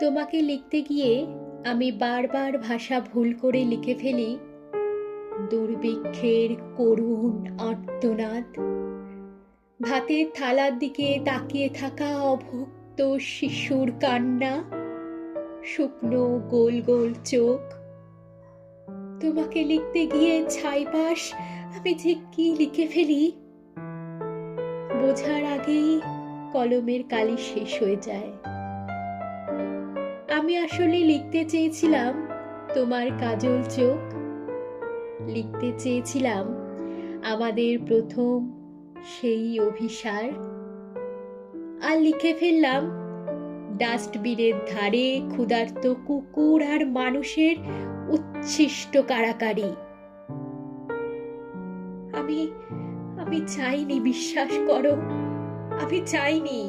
তোমাকে লিখতে গিয়ে আমি বারবার ভাষা ভুল করে লিখে ফেলি দুর্ভিক্ষের করুণ আর্তনাদ। ভাতের থালার দিকে তাকিয়ে থাকা অভুক্ত শিশুর কান্না, শুকনো গোল গোল চোখ। তোমাকে লিখতে গিয়ে ছাইপাশ আমি যে কি লিখে ফেলি, বোঝার আগেই কলমের কালি শেষ হয়ে যায়। আমি আসলে লিখতে চেয়েছিলাম তোমার কাজল চোখ, লিখতে চেয়েছিলাম আমাদের প্রথম সেই অভিসার। আর লিখে ফেললাম ডাস্টবিনের ধারে ক্ষুধার্ত কুকুর আর মানুষের উচ্ছিষ্ট কাড়াকাড়ি। আমি আমি চাইনি, বিশ্বাস করো, আমি চাইনি।